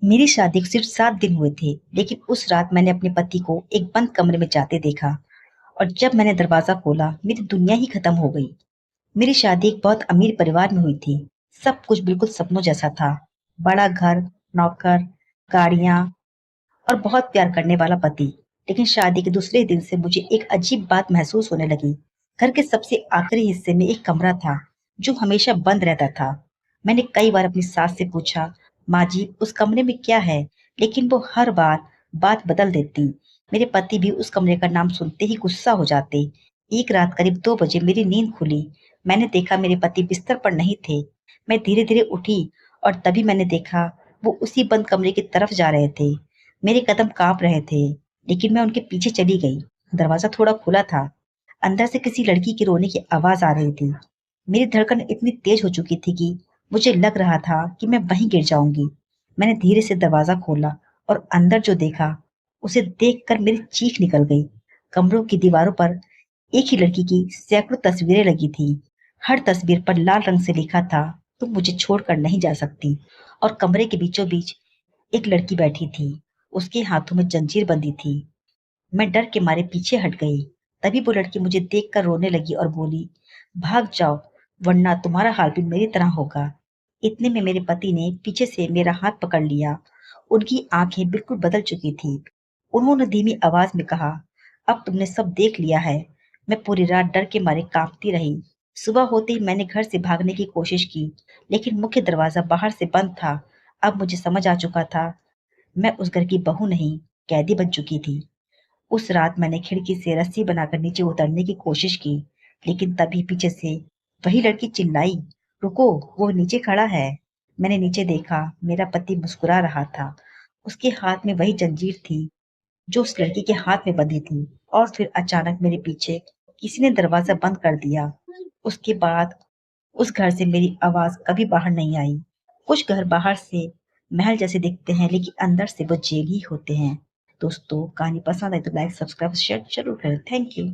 मेरी शादी को सिर्फ 7 दिन हुए थे, लेकिन उस रात मैंने अपने पति को एक बंद कमरे में जाते देखा और जब मैंने दरवाजा खोला, मेरी दुनिया ही खत्म हो गई। मेरी शादी एक बहुत अमीर परिवार में हुई थी। सब कुछ बिल्कुल सपनों जैसा था। बड़ा घर, नौकर, गाड़ियां और बहुत प्यार करने वाला पति। लेकिन शादी के दूसरे दिन से मुझे एक अजीब बात महसूस होने लगी। घर के सबसे आखिरी हिस्से में एक कमरा था, जो हमेशा बंद रहता था। मैंने कई बार अपनी सास से पूछा, माँ जी उस कमरे में क्या है, लेकिन वो हर बार बात बदल देती। मेरे पति भी उस कमरे का नाम सुनते ही गुस्सा हो जाते। एक रात करीब 2 बजे मेरी नींद खुली। मैंने देखा मेरे पति बिस्तर पर नहीं थे। मैं धीरे धीरे उठी और तभी मैंने देखा वो उसी बंद कमरे की तरफ जा रहे थे। मेरे कदम कांप रहे थे, लेकिन मैं उनके पीछे चली गई। दरवाजा थोड़ा खुला था। अंदर से किसी लड़की के रोने की आवाज आ रही थी। मेरी धड़कन इतनी तेज हो चुकी थी कि मुझे लग रहा था कि मैं वहीं गिर जाऊंगी। मैंने धीरे से दरवाजा खोला और अंदर जो देखा, उसे देखकर मेरी चीख निकल गई। कमरों की दीवारों पर एक ही लड़की की सैकड़ों तस्वीरें लगी थी। हर तस्वीर पर लाल रंग से लिखा था, तुम मुझे छोड़कर नहीं जा सकती। और कमरे के बीचों बीच एक लड़की बैठी थी। उसके हाथों में जंजीर बंधी थी। मैं डर के मारे पीछे हट गई। तभी वो लड़की मुझे देखकर रोने लगी और बोली, भाग जाओ, वरना तुम्हारा हाल भी मेरी तरह होगा। इतने में मेरे पति ने पीछे से मेरा हाथ पकड़ लिया। उनकी आंखें बिल्कुल बदल चुकी थी। उन्होंने धीमी आवाज में कहा, अब तुमने सब देख लिया है। मैं पूरी रात डर के मारे कांपती रही। सुबह होते ही मैंने घर से भागने की कोशिश की, लेकिन मुख्य दरवाजा बाहर से बंद था। अब मुझे समझ आ चुका था, मैं उस घर की बहू नहीं, कैदी बन चुकी थी। उस रात मैंने खिड़की से रस्सी बनाकर नीचे उतरने की कोशिश की, लेकिन तभी पीछे से वही लड़की चिल्लाई, रुको, वो नीचे खड़ा है। मैंने नीचे देखा, मेरा पति मुस्कुरा रहा था। उसके हाथ में वही जंजीर थी जो उस लड़की के हाथ में बंधी थी। और फिर अचानक मेरे पीछे किसी ने दरवाजा बंद कर दिया। उसके बाद उस घर से मेरी आवाज कभी बाहर नहीं आई। कुछ घर बाहर से महल जैसे दिखते हैं, लेकिन अंदर से वो जेल ही होते हैं। दोस्तों, कहानी पसंद आए तो लाइक, सब्सक्राइब, शेयर जरूर करें। Thank you.